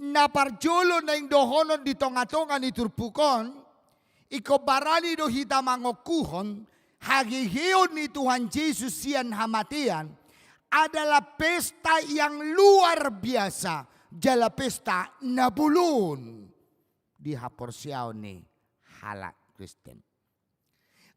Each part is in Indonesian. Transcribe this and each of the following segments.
na parjolo na dohonon di tonga-tonga ni turpukon, iko barani do hita mangokuhon, hagihiyon ni Tuhan Yesus siyan hamatian, adalah pesta yang luar biasa. Jala pesta na bulun di haporsiaw ni halak Kristen.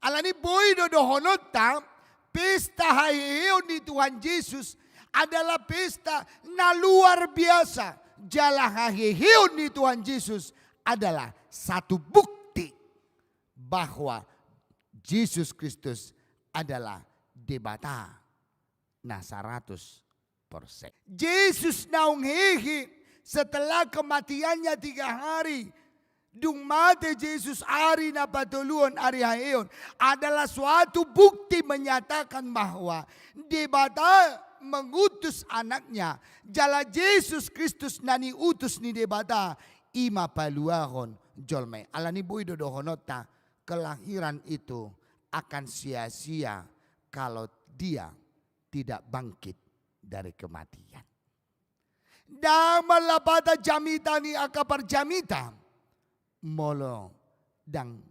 Alani boy do dohonota, pesta hagihiyon ni Tuhan Yesus adalah pesta na luar biasa. Jala hagihiyon ni Tuhan Yesus adalah satu bukti bahwa Yesus Kristus adalah debata na 100%. Yesus naung hehe setelah kematiannya 3 hari. Dung mati Yesus hari na patuluan hari hayon adalah suatu bukti menyatakan bahwa debata mengutus anaknya. Jala Yesus Kristus nani utus ni debata ima paluahon jolme. Alani boy dodohonota kelahiran itu akan sia-sia kalau dia tidak bangkit dari kematian. Dan malapata jamita ni akapar jamita molo dang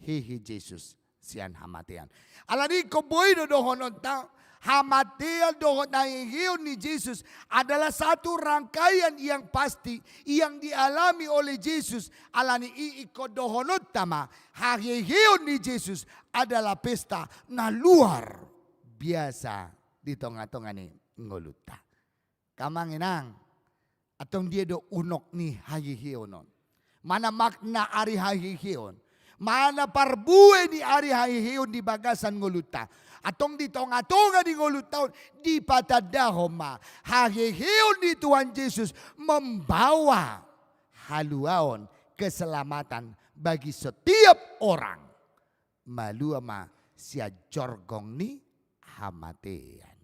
hehe Yesus sian hamatian. Alani ko boy dodohonota hamatian dohon nahihiyon ni Jesus adalah satu rangkaian yang pasti yang dialami oleh Jesus. Alani iiko dohonot tama hahihiyon ni Jesus adalah pesta na luar biasa di tengah-tengah ni ngoluta. Kamanginang atong dia do unok ni hahihiyonon. Mana makna ari hahihiyon? Mana parbuhe ni ari hahihiyon di bagasan ngoluta? Atong di tonga-tonga di ngolutaon di patadahoma hahihiyon ni Tuhan Yesus membawa haluaon keselamatan bagi setiap orang. Maluama sia jorgong ni hamatean.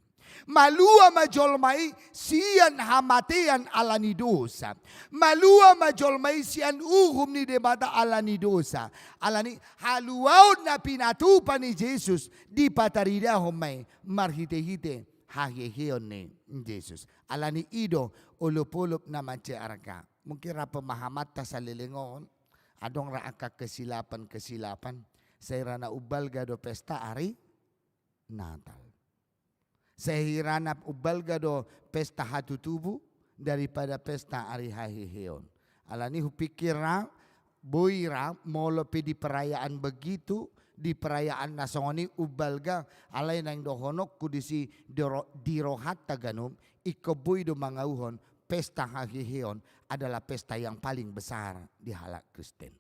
Malua majolmai sian hamatean alani dosa. Malua majolmai sian uhum ni debata alani dosa. Alani haluaon na pinatupan ni Jesus di patarida homai marhite-hite haheheon ni Jesus. Alani ido ulupulup na manche arka. Mungkin ra pemahamat ta sa lilingon. Adong ra aka kesilapan-kesilapan. Saya rana ubal gado pesta ari Natal. Sehiranap ubal gado pesta hatu tubuh daripada pesta hari hahihion. Alani hupikira boira molo di perayaan begitu di perayaan nasongoni ubal ga alay nang dohonok kudisi dirohat taganum ikoboy do mangauhon pesta hahihion adalah pesta yang paling besar di halak Kristen.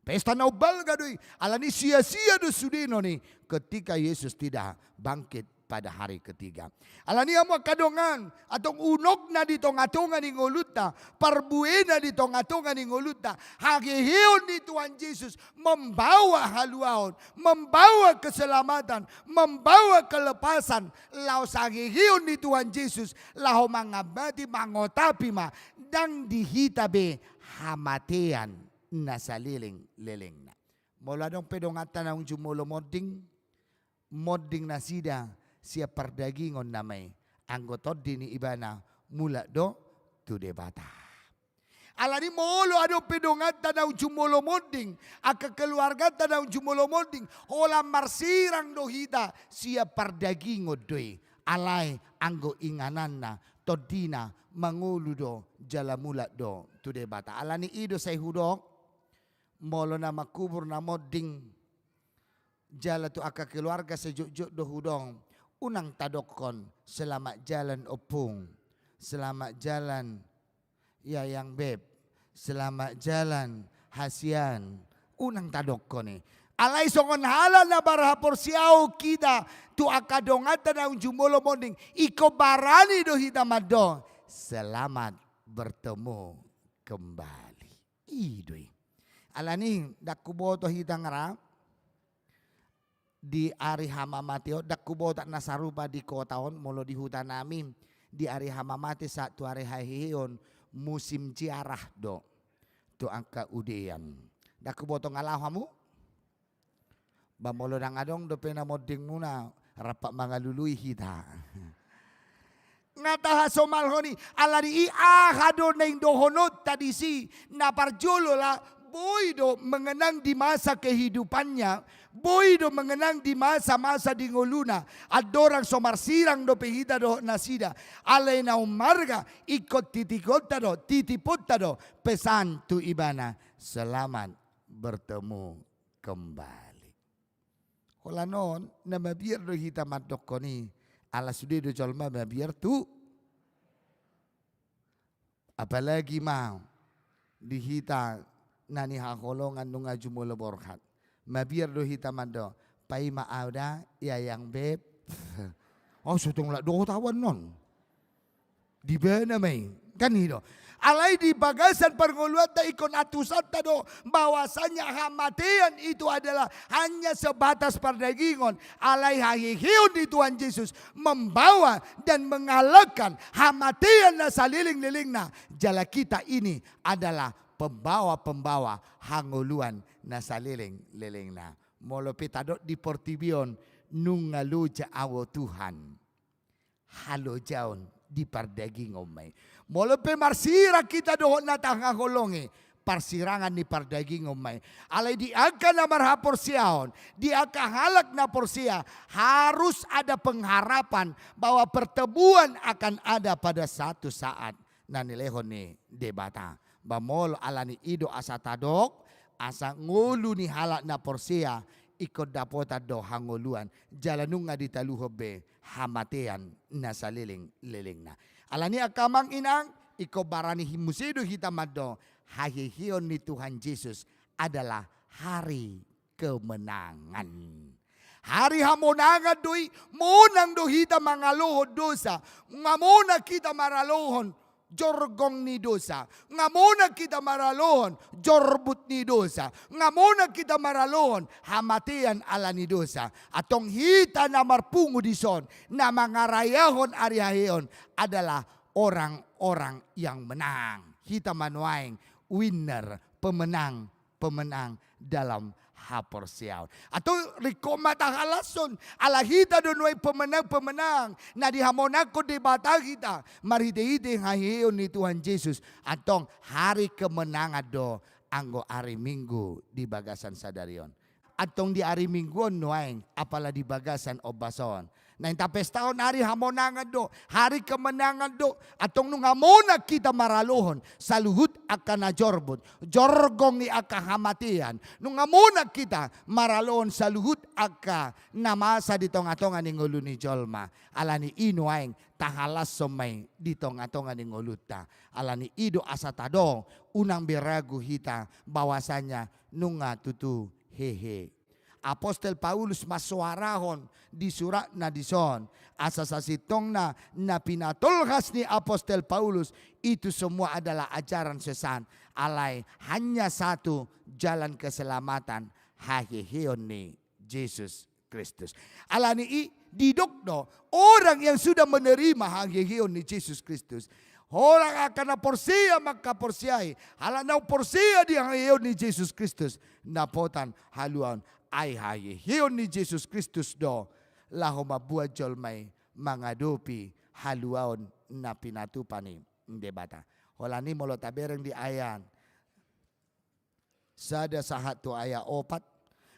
Pesta na ubal gadoy alani sia-sia do sudino ni ketika Yesus tidak bangkit pada hari ketiga. Alani amo kadongan atong unok na di tonga-tonga ni ngoluta, parbuena di tonga-tonga ni ngoluta. Hagihiyon ni Tuhan Yesus membawa haluaon, membawa keselamatan, membawa kelepasan. Laos hagihiyon ni Tuhan Yesus lao mangabati mangotapi ma dang dihitabe hamatean na saliling-liling na. Mula dong pedongatan ng jumulo modding na sida siya pardagingon namay anggotod dini ibana mula do to debata. Alani molo ado pedongat tanaw jumulo modding aka keluarga tanaw jumulo modding hola marsirang dohita siya pardagingod doy alay anggo inganan na todina manguludo jala mula do to debata. Alani ido say hudok molo na makubur na modding jala tu aka keluarga sejuk-juk do hudong. Unang tadokon selamat jalan opung, selamat jalan yayang beb, selamat jalan hasian. Unang tadokon ni. Alay songon hala na barahapor siyaw kita tu akadongatan ang jumulo monding iko barani do hitamado. Selamat bertemu kembali. Idoy. Alani dakuboto hitang rap. Di ari hamamati dakkubo tak nasarupa di kotaon molo di hutan namin di ari hamamati saat tu ari hahihion musim ciarah do tu angka udean dakkubo to ngalahamu ba molo nang adong do pena modding muna rapak mangalului hita ngataha somalhoni alari ahado na indohonot tadisi na parjolo la boydo mengenang di masa kehidupannya, boydo mengenang di masa-masa di ngoluna, adorang somarsirang do pehita do nasida, alay na umarga ikot titipota do pesan tu ibana, selamat bertemu kembali. Kala non na mabiar do hita madok koni ala sudah do jolma mabiar tu, apalagi mau dihita nani hakolongan nung ajumulo borkat mabiar do hita mado pai maauda ya yang beb oh sutong la do tawan non di bana may kanino alay di bagasan pernguluan ta ikon atusat tado bahwasanya hamatian itu adalah hanya sebatas perdagingan. Alay hahihiun di Tuhan Yesus membawa dan mengalahkan hamatian na saliling-liling na jala kita ini adalah pembawa-pembawa hanguluan na saliling-liling na. Molo pitadot di portibion nung ngaluja awo Tuhan halo jaon di pardaging omay. Molo pe marsira kita dohon na tangangolongi parsirangan ni pardaging omay. Alay di agka na marhaporsiahon, di agka halak na porsia, harus ada pengharapan bahwa pertemuan akan ada pada satu saat. Na nilehon ni debata. Bamol alani ido asa tadok, asa ngulu ni halak na porsia, ikot dapota do hanguluan, jalanung nga ditaluhobe hamatean na saliling-liling na. Alani akamang inang, iko barani himusido hitamado, hahihiyon ni Tuhan Yesus adalah hari kemenangan. Hari hamonangan doi, monang do hita mangalohon dosa, ngamona kita maralohon, jorgong ni dosa, ngamona kita maralohon, jorbut ni dosa, ngamona kita maralohon, hamatian ala ni dosa. Atong hita na marpungu di son, na mangarayahon arihayon adalah orang-orang yang menang. Hita manuaing winner, pemenang dalam haporsiaw. Atau rikoma tahalason ala hita donoy pemenang na dihamonako di bata kita maride-ide hahiyon ni Tuhan Yesus atong hari kemenangan do anggo hari Minggu di bagasan sadarion. Atong di hari Mingguon noaing apala di bagasan obason. Na tapes taon hari hamonangan do, hari kemenangan do, atong nung hamona kita maralohon, saluhut akan na jorbot, jorgong ni aka hamatian, nung hamona kita maralohon saluhut aka namasa di tonga-tonga ni ngulu ni jolma, alani inuaing tahalas somay di tonga-tonga ni nguluta, alani ido asatado, unang biragu hita, bawasanya nunga tutu hehe. Apostel Paulus masuarahon di surat na dison. Asa sa sitong na pinatulkas ni Apostel Paulus, itu semua adalah ajaran sesat. Alay hanya satu jalan keselamatan, hahihiyon ni Yesus Kristus. Alani didokno orang yang sudah menerima hahihiyon ni Yesus Kristus. Orang akan na porsia maka porsiai. Hala na porsia di hahihiyon ni Yesus Kristus. Napotan haluan. Ay hahihiyon ni Jesus Kristus do laho mabuat jolmay mangadupi haluaon na pinatupani debata. Holani molo tabereng di ayan sada sahat tu aya opat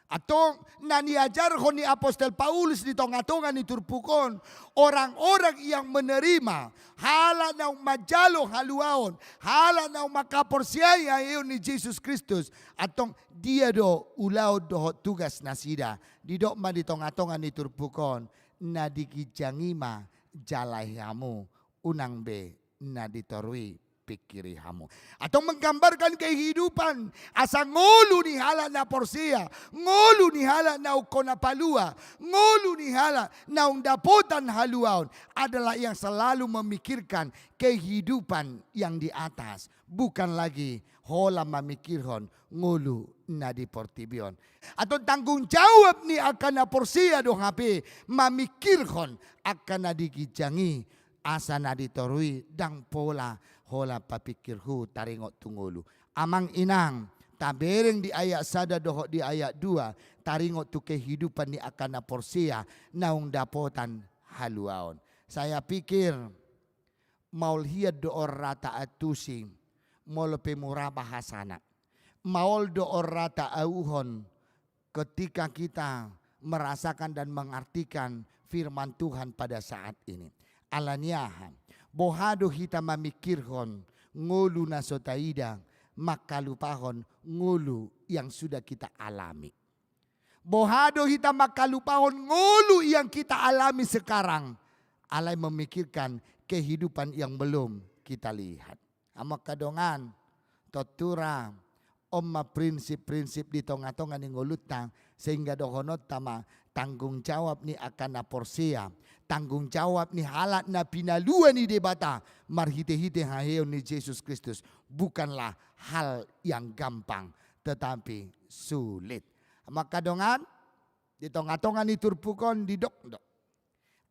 atong naniajar ko ni Apostel Paulus di tonga-tonga ni turpukon orang-orang yang menerima hala na majalo haluaon hala na makaporsiaya ayon ni Jesus Kristus atong dia do ulaw do tugas nasida di do ma di tonga-tonga ni turpukon na dikijangima jalayamu unang be na ditorui pikiri hamu. Atau menggambarkan kehidupan asa ngolu ni hala na porsia, ngolu ni hala na ukona palua, ngolu ni hala na undapotan haluaon adalah yang selalu memikirkan kehidupan yang di atas, bukan lagi hola memikirkan ngolu na di portibion. Atau tanggung jawab ni akan na porsia do HP memikirkan akan na digijangi asa na ditorui dang pola hola papikirhu taringot tungulu. Amang inang tabereng di ayat sada dohok di ayat 2 taringot tu kehidupan ni akan na porsia naung dapotan haluaon. Saya pikir maul hiad do rata atusi molo pemura bahasana. Maul do rata auhon ketika kita merasakan dan mengartikan firman Tuhan pada saat ini. Alaniahan bohado kita memikirkan ngulu nasotaida maka lupahon ngulu yang sudah kita alami. Bohado kita maka lupahon ngulu yang kita alami sekarang. Alai memikirkan kehidupan yang belum kita lihat. Amak kadongan totura omma prinsip-prinsip di tonga-tonga ni ngulutang sehingga dohonot tama tanggung jawab ni akan na porsia, tanggung jawab ni halat na pinaluan ni debata marhite-hite haheon ni Yesus Kristus bukanlah hal yang gampang tetapi sulit. Maka dongan di tonga-tonga ni turpukon di dok-dok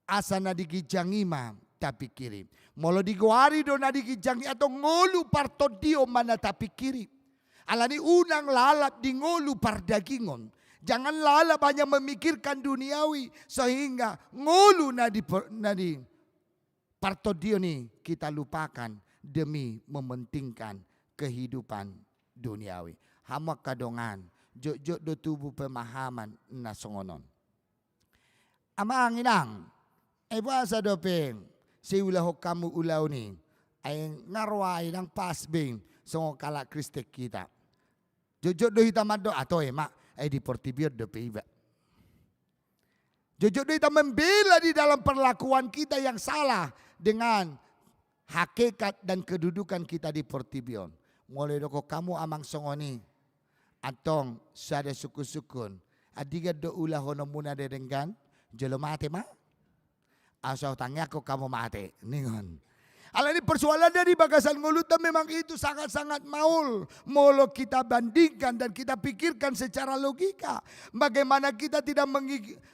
asana digijangima tapi kiri molo diguari do na digijangi atau ngolu partodio mana tapi kiri. Alani unang lalap di ngolu pardagingon. Jangan lalap hanya memikirkan duniawi sehingga ngolu na di partodio ni kita lupakan demi mementingkan kehidupan duniawi. Hamak kadongan jok do tubuh pemahaman na songonon. Amang inang asa dopeng si ulah kamu ulau ni ay ngarway ng pasbing songo kala kristek kita. Jojok do hitam ado atau emak ay di portibiot do peiba. Jojok do hitam membela di dalam perlakuan kita yang salah dengan hakikat dan kedudukan kita di portibion. Mulai doko kamu amang songoni atong sada suku-sukun adiga do ulah hono muna dedenggan jelo mate ma asal tanya ko kamu mate ningon. Ala ini persoalan dari bagasan ngulutan memang itu sangat-sangat maul. Molo kita bandingkan dan kita pikirkan secara logika. Bagaimana kita tidak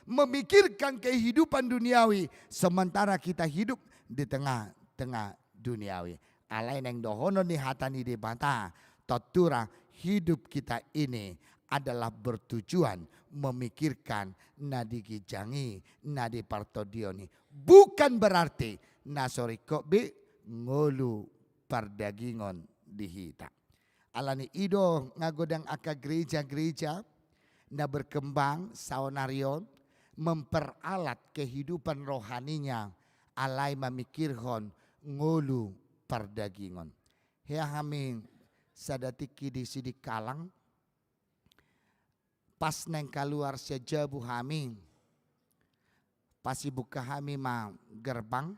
memikirkan kehidupan duniawi. Sementara kita hidup di tengah-tengah duniawi. Ala yang dohono ni hatani debata. Totura hidup kita ini adalah bertujuan memikirkan nadi gijangi, nadi partodioni. Bukan berarti nasori kobe ngolu pardagingon dihita. Alani ido ngagodang aka gereja-gereja na berkembang saonarion memperalat kehidupan rohaninya alai memikirhon ngolu pardagingon. Hea haming sadatiki di sidik kalang pas neng keluar sejabu haming pasi buka hami ma gerbang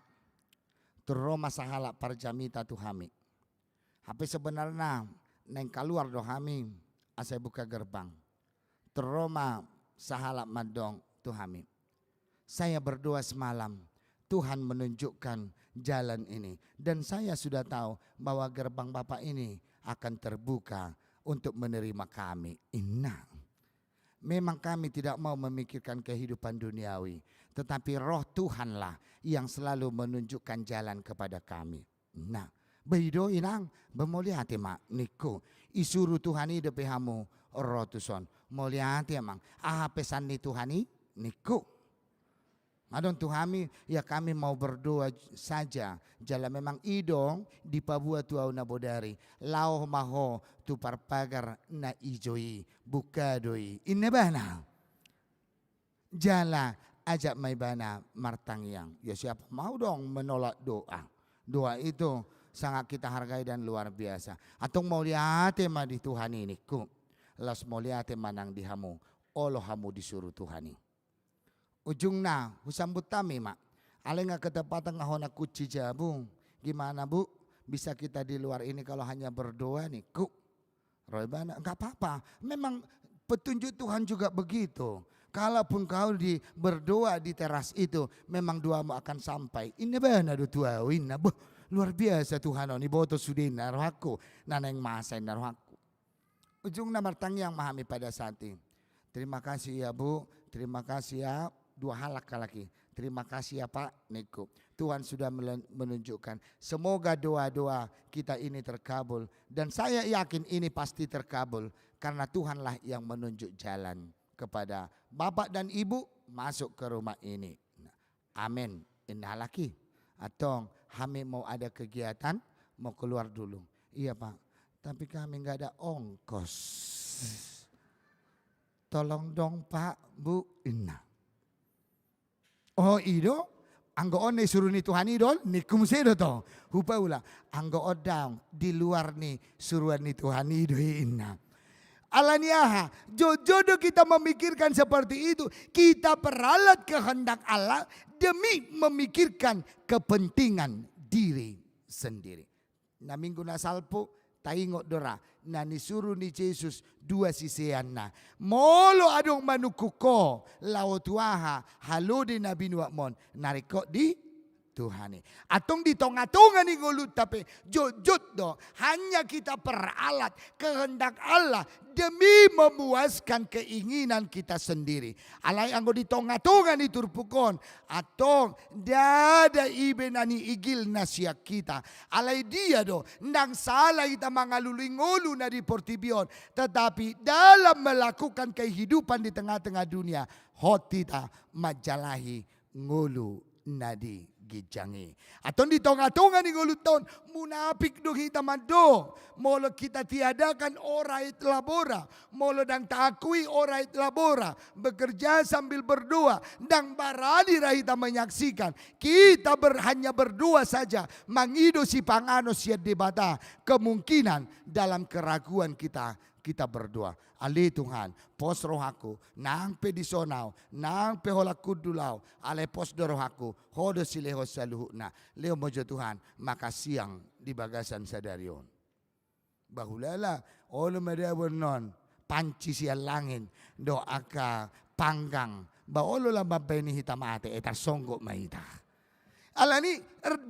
teroma sahala parjamita tu hami. Tapi sebenarnya neng keluar do hami asa buka gerbang. Teroma sahala madong tu hami. Saya berdoa semalam Tuhan menunjukkan jalan ini dan saya sudah tahu bahwa gerbang Bapak ini akan terbuka untuk menerima kami. Inna. Memang kami tidak mau memikirkan kehidupan duniawi. Tetapi roh Tuhanlah yang selalu menunjukkan jalan kepada kami. Nah, behido inang, bemuliati mak, niku. Isuru Tuhani depehamu roh tuson. Muliati emang, pesan ni Tuhani, niku. Adon Tuhami, ya kami mau berdoa saja. Jala memang idong di Papua tuau nabodari. Lao maho tu parpagar na ijoi buka doi. Inne bana. Jala ajak mai bana martangyang. Ya siapa mau dong menolak doa. Doa itu sangat kita hargai dan luar biasa. Atong mau lihat ma di Tuhan ini ku. Las mau lihat manang dihamu. Olo hamu disuruh Tuhani. Ujung na, husambut tami mak. Ale nga ketepatan ngahona kuci jabung. Gimana bu? Bisa kita di luar ini kalau hanya berdoa nih. Ku. Roy bana, enggak apa-apa. Memang petunjuk Tuhan juga begitu. Kalaupun kau berdoa di teras itu, memang doamu akan sampai. Ini bana do tuawin na bu. Luar biasa Tuhan oni boto sudin narohaku. Naneng masay narohaku. Ujung na martang yang memahami pada saat ini. Terima kasih ya bu. Terima kasih ya. Dua hal laki. Terima kasih ya Pak Niko. Tuhan sudah menunjukkan. Semoga doa-doa kita ini terkabul. Dan saya yakin ini pasti terkabul. Karena Tuhanlah yang menunjuk jalan kepada Bapak dan Ibu masuk ke rumah ini. Amin. Inna laki. Atong kami mau ada kegiatan, mau keluar dulu. Iya Pak, tapi kami nggak ada ongkos. Tolong dong Pak, Bu. Oh ido, anggo on suruh ni Tuhan idol, nikum sedo to. Hupa ulah, anggo odang di luar ni suruhan ni Tuhan ido inna. Alaniaha, jodoh kita memikirkan seperti itu. Kita peralat kehendak Allah demi memikirkan kepentingan diri sendiri. Na minggu na salpo, taingot dora. Na nisuruh ni Yesus dua sisian na. Molo adong manukuko, lautuaha, halode na binuakmon. Narikot di Tuhani. Atong di tonga-tonga ni ngulut tapi jujut do. Hanya kita peralat kehendak Allah demi memuaskan keinginan kita sendiri. Alai anggo di tonga-tonga ni turpukon. Atong dada ibe nani igil nasyak kita. Alai dia do. Nang salah kita mangalulingulu na di portibion. Tetapi dalam melakukan kehidupan di tengah-tengah dunia. Hot kita majalahi ngulu nadi gijangi. Atau di tonga-tonga ni nguluton munapik do kita mado. Molo kita tiadakan orait labora. Molo dang takui orait labora. Bekerja sambil berdoa. Dang baradi kita menyaksikan. Kita hanya berdua saja. Mangido si pangano siya debata. Kemungkinan dalam keraguan kita berdoa. Ali Tuhan, pos rohaku, nang pe disonaw, nang pe holak kudulaw, ale pos dorohaku, hodo sileho saluhuna, leo mojo Tuhan, maka siang di bagasan sadarion. Bahulala, olo medabon non, panci siya langin, doaka panggang, baolo lang babeni hitamate, eta songgok maita. Alani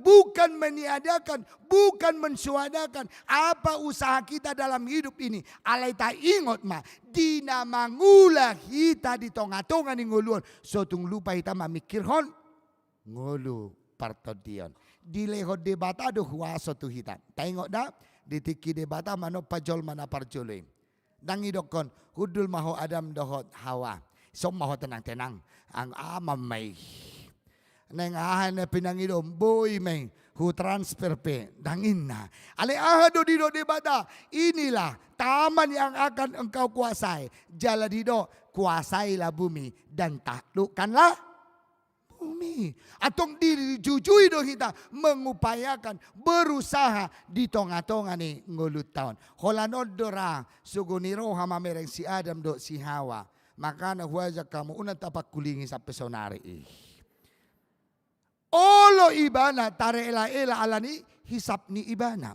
bukan meniadakan, bukan mensuadakan apa usaha kita dalam hidup ini. Alai ta ingot ma, dina mangula kita di tonga-tonga ni nguluan. Sotung lupa kita mamikirhon, ngulu partodion. Dileho debata do huaso tu hita. Tengok dah, ditiki debata mano pajol mana parjolin. Dangi dokon, hudul maho Adam dohot Hawa. Som maho tenang-tenang, ang amam may. Neng ahan na pinangidom, boy meng, hu transfer pe, dangin na. Ale ahado dido debata, inilah taman yang akan engkau kuasai. Jala dido, kuasailah bumi dan taklukkanlah bumi. Atong dijujui do kita mengupayakan, berusaha di tonga-tonga ni ngulut tahun. Holanod dora, suguniro hama mereng si Adam do si Hawa. Maka na huwaja kamu unang tapak kulingi sa pesonari. Olo ibana tarela-ela alani hisap ni ibana.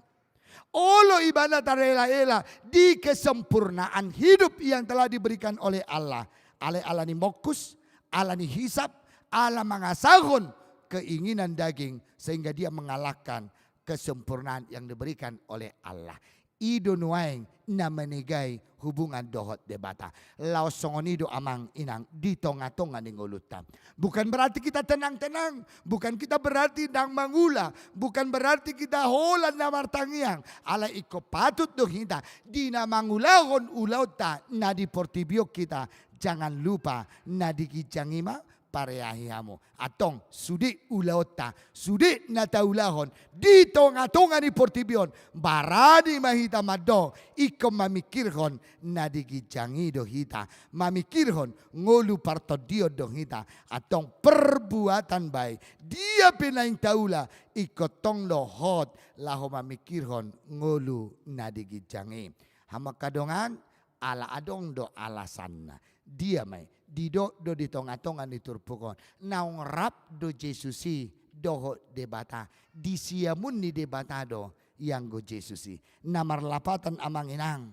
Olo ibana tarela-ela di kesempurnaan hidup yang telah diberikan oleh Allah. Ale alani mokus, alani hisap, ala mangasahon keinginan daging sehingga dia mengalahkan kesempurnaan yang diberikan oleh Allah. Ido nuaing na menigay hubungan dohot debata. Laos songonido amang inang di tonga-tonga ning ulutam. Bukan berarti kita tenang-tenang. Bukan kita berarti dang mangula. Bukan berarti kita holan na martangiang. Ala iko patut do kita. Di na mangulahon ulauta na di portibio kita. Jangan lupa na di kijangima pareahiamu. Atong sudi ulaota, sudi nataulahon, di tonga-tonga ni portibion, barani mahita mado, iko mamikirhon na digijangi do hita, mamikirhon ngolu partodio do hita, atong perbuatan baik, dia pinaing taula, iko tong lohot, laho mamikirhon ngolu na digijangi. Hamakadongan, ala adong do alasan na, dia may, dido do di tonga-tonga ni turpukon. Naung rap do Jesusi doho debata. Di siamun ni debata do yang go Jesusi. Namarlapatan amang inang.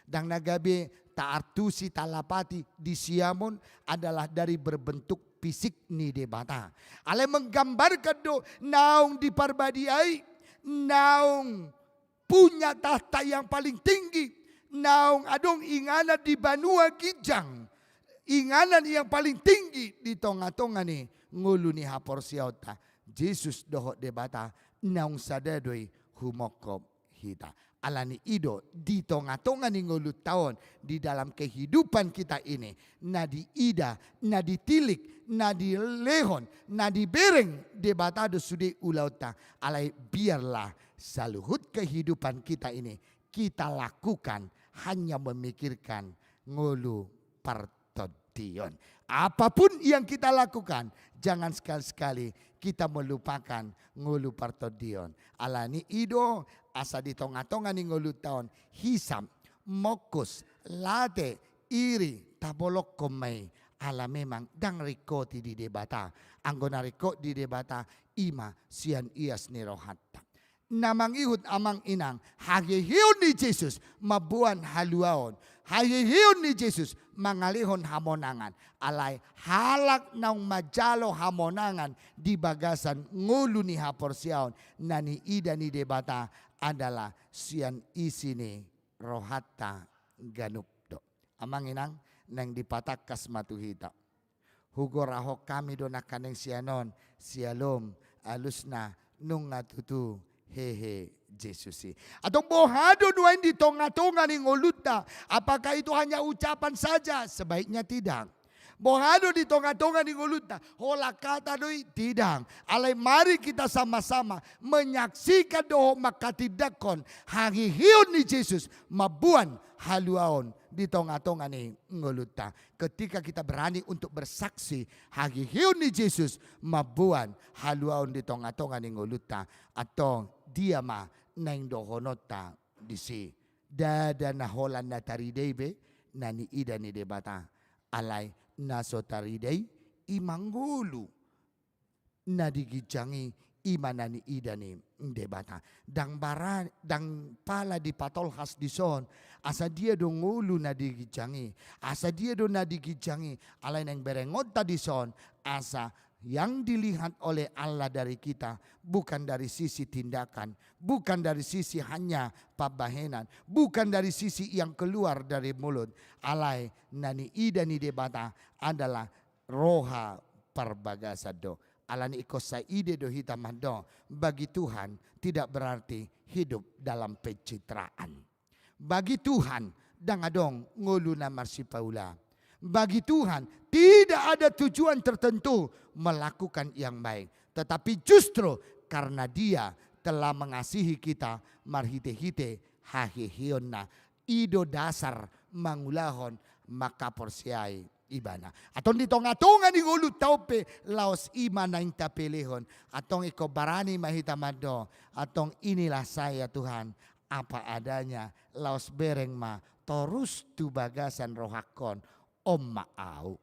Dang nagabi taartusi talapati di siamun adalah dari berbentuk fisik ni debata. Ale menggambarkan do naung diparbadiai. Naung punya tahta yang paling tinggi. Naung adong ingana di banua kijang. Inganan yang paling tinggi di tonga-tonga ni ngulu ni hapor siauta. Jesus dohot debata naung sadadoi humokop hita. Alani ido di tonga-tonga ni ngulut tahun di dalam kehidupan kita ini. Na di ida, na di tilik, na di lehon, na di bereng debatado sude ulauta. Alai biarlah saluhut kehidupan kita ini kita lakukan hanya memikirkan ngulu partodion. Apapun yang kita lakukan, jangan sekali-sekali kita melupakan ngulu partodion. Alani ido asa di tonga-tonga ni ngulu tahun hisam, mokus, late, iri, tabolok komai. Ala memang dang rikoti di debata. Anggona rikot di debata ima sian ias ni rohatta. Namang ihut amang inang hagihiyon ni Jesus mabuan haluaon. Hagihiyon ni Jesus mangalihon hamonangan. Alay halak naung majalo hamonangan di bagasan ngulu ni haporsiaon. Nani ida ni debata adalah sian isini rohatta ganupdo. Amang inang nang dipatakas matuhita. Hugo rahok kami donakan yang sianon sialom alusna nung ngatutu hehe Jesusi. Atau bohado duain di tonga-tonga ni ngoluta. Apakah itu hanya ucapan saja? Sebaiknya tidak. Bohado di tonga-tonga ni ngoluta. Hola kata doi tidak. Alai mari kita sama-sama menyaksikan doho makatidakon hagihion ni Jesus mabuan haluaon di tonga-tonga ni ngoluta. Ketika kita berani untuk bersaksi hagihion ni Jesus mabuan haluaon di tonga-tonga ni ngoluta. Atau dia ma naing dohonota di si. Dada na holan na taridebe na ni ida ni debata. Alay naso taridei imanggulu na digijangi imana ni ida ni debata. Dang pala di patol khas di son. Asa dia do ngulu na digijangi. Asa dia do na digijangi. Alay nang berengot tadi son. Asa yang dilihat oleh Allah dari kita bukan dari sisi tindakan, bukan dari sisi hanya pabahenan, bukan dari sisi yang keluar dari mulut. Alai nani ida ni debata adalah roha perbagasado. Alani ikosa ide do hitamado. Bagi Tuhan tidak berarti hidup dalam pencitraan. Bagi Tuhan dangadong ngulu na marsipaula. Bagi Tuhan tidak ada tujuan tertentu melakukan yang baik. Tetapi justru karena Dia telah mengasihi kita marhite-hite hahihionna ido dasar mangulahon maka porsiai ibana. Atong di tonga-tonga ni ngulut taupe laos ima na intapelehon. Atong iko barani mahitamado. Atong inilah saya Tuhan apa adanya laos bereng ma torus tu bagasan rohakon. Om maau,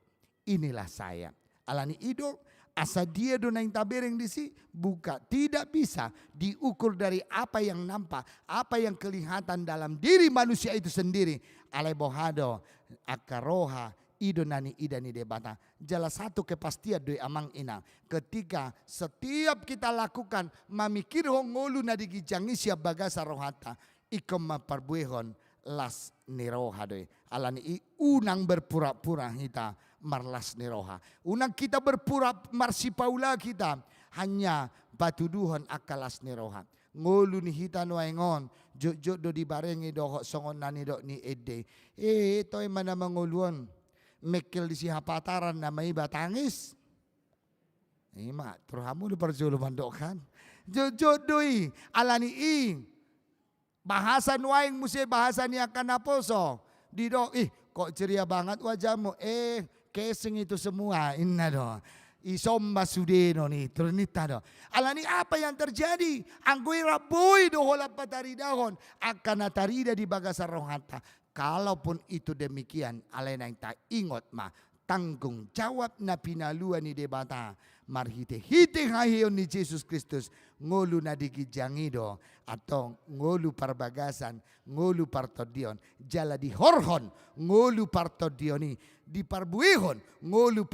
inilah saya. Alani ido asa dia do naing tabereng di si buka tidak bisa diukur dari apa yang nampak, apa yang kelihatan dalam diri manusia itu sendiri. Alai bohado akaroha ido nani ida ni debata. Jala satu kepastian doi amang inang. Ketika setiap kita lakukan mamikir hongolu na digijangi siap bagasa rohata ikom maparbuehon las niroha doi. Alani unang berpura-pura kita marlas niroha. Unang kita berpura marsipaula kita hanya batuduhon akalas niroha. Ngolu ni hita noengon jok do dibarengi dohok songon nani dok ni ede. Ito ay mana manguluan. Mekel di si hapataran na may batangis. Ima terhamu lu perjuluman dok kan. Jok doi alani bahasa nuaing musi bahasa ni akan aposo. Dido kok ceria banget wajahmu. Casing itu semua. Inna do. Isomba sudeno ni ternita do. Alani apa yang terjadi? Anggui raboy do hola pataridahon. Akan atarida di bagasa rohata. Kalaupun itu demikian. Alena yang tak ingot ma. Tanggung jawab na pinaluan ni debata. Marhite-hite hayon ni Jesus Kristus. Ngolu na digijangido. Atau ngolu parbagasan. Ngolu partodion. Jala di horhon. Ngolu partodioni. Di parbuihon. Ngolu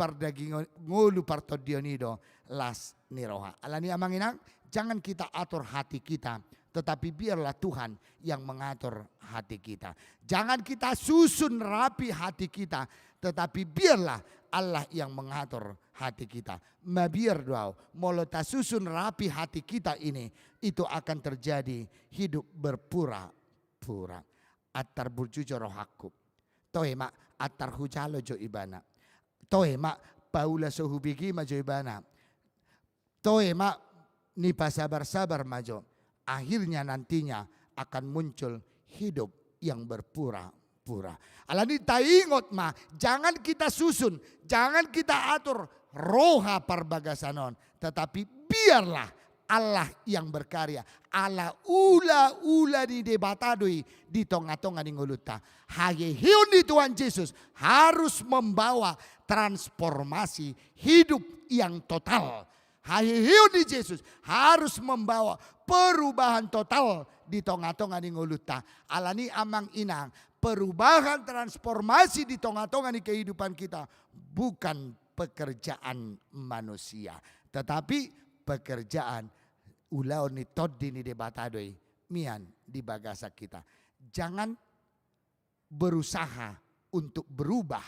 partodionido. Las niroha. Alani amang inang. Jangan kita atur hati kita. Tetapi biarlah Tuhan yang mengatur hati kita. Jangan kita susun rapi hati kita. tetapi biarlah Allah yang mengatur hati kita. Mabiar doa, molo ta susun rapi hati kita ini, itu akan terjadi hidup berpura-pura. Atar burjujo rohaku. Toe mak atar hujalo jo ibana. Toe mak paula sohubigi majo ibana. Toe mak nipa sabar-sabar majo. Akhirnya nantinya akan muncul hidup yang berpura-pura. Alani taingot ma, jangan kita susun, jangan kita atur roha parbagasanon, tetapi biarlah Allah yang berkarya. Allah ula di debatadoi di tonga-tonga di nguluta. Hayehiun di Tuhan Yesus harus membawa transformasi hidup yang total. Hayehiun di Yesus harus membawa perubahan total di tonga-tonga di nguluta. Alani amang inang, perubahan transformasi di tonga-tonga di kehidupan kita bukan pekerjaan manusia, tetapi pekerjaan ulaon ni toddi ni debatadoi mian di bagasa kita. Jangan berusaha untuk berubah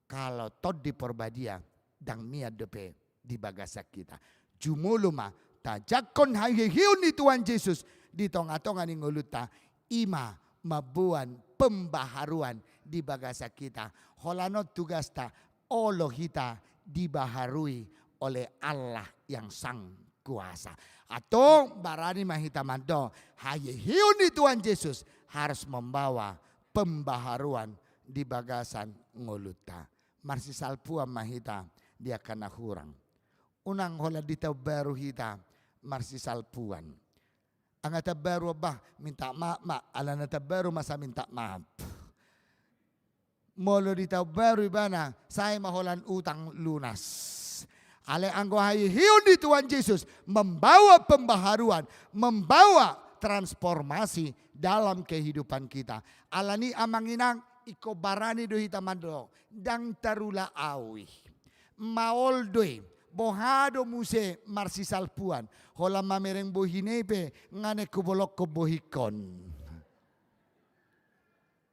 kalau toddi porbadia dan mia depe di bagasa kita. Jumuluma tajakon hayehiun di Tuhan Yesus di tonga-tonga ni nguluta ima mabuan pembaharuan di bagasa kita. Holanot tugasta olo kita dibaharui oleh Allah yang sang kuasa. Atau barani mahita mando hayehiun di Tuhan Yesus harus membawa pembaharuan di bagasan nguluta. Marsi salpuan mahita dia kana hurang. Unang hola dita baru hita marsi salpuan. Ang baru bah minta maaf, ala na baru masa minta maaf. Molo dita baru ibana saya maholan utang lunas. Ale anggo hayehiun di Tuhan Yesus membawa pembaharuan, membawa transformasi dalam kehidupan kita. Alani amanginang iko barani do hitamando dang tarula awi. Maol doi bohado muse marsi salpuan. Hola mamereng bohinepe ngane kubolok kobohikon.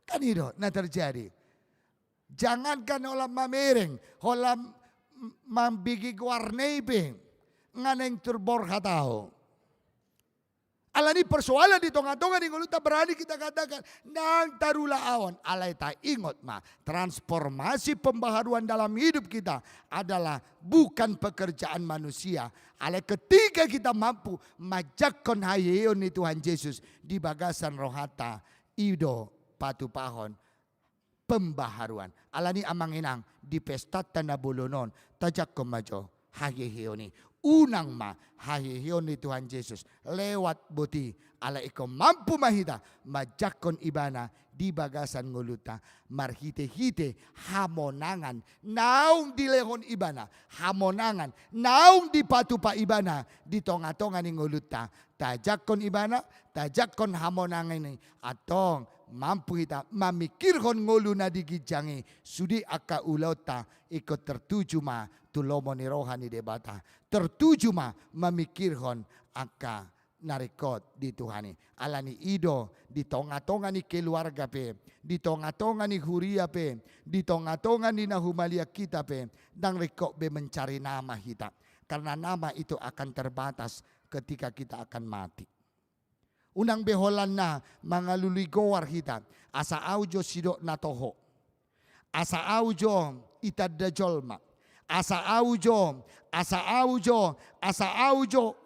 Kan itu na terjadi. Jangankan hola mamereng, hola mambigi warnepe nganeng turbor hatao. Alani persoalan di tonga-tonga di nguluta berani kita katakan nang tarula awon. Alai ta ingot ma transformasi pembaharuan dalam hidup kita adalah bukan pekerjaan manusia. Alai ketika kita mampu majakon hayeon ni Tuhan Yesus di bagasan rohata ido patu pahon pembaharuan. Alani amang inang di pesta tanda bulunon tajak kemajo hayeoni. Unang ma hayeon ni Tuhan Yesus lewat buti ala iko mampu mahita majakon ibana di bagasan nguluta marhite-hite hamonangan naung di lehon ibana hamonangan naung di patupa ibana di tonga-tonga ni nguluta tajakon ibana tajakon hamonangan ini atong mampu kita mamikirhon ngulu na digijangi sudi aka ulota ikut tertuju ma tulomo ni rohani debata tertuju ma mamikirhon aka narikot di Tuhani alani ido di tonga-tonga ni keluarga pe di tonga-tonga ni huria pe di tonga-tonga ni nahumalia kita pe dang rekok be mencari nama kita karena nama itu akan terbatas ketika kita akan mati. Unang beholan na mga luligowar hita. Asa aujo sidok na toho. Asa aujo itadajolma. Asa aujo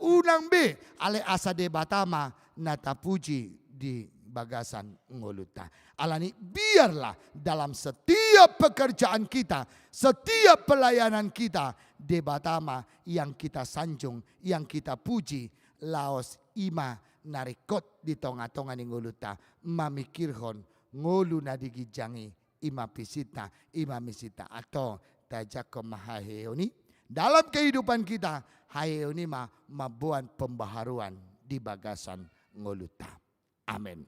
unang be. Ale asa debatama na tapuji di bagasan nguluta. Alani biarlah dalam setiap pekerjaan kita. Setiap pelayanan kita. Debatama yang kita sanjung. Yang kita puji. Laos ima narikot di tonga-tonga ni nguluta mamikirhon ngulu na digijangi ima pisita ima misita atau tajak kemahaheoni dalam kehidupan kita haheoni mabuan pembaharuan di bagasan nguluta. Amin.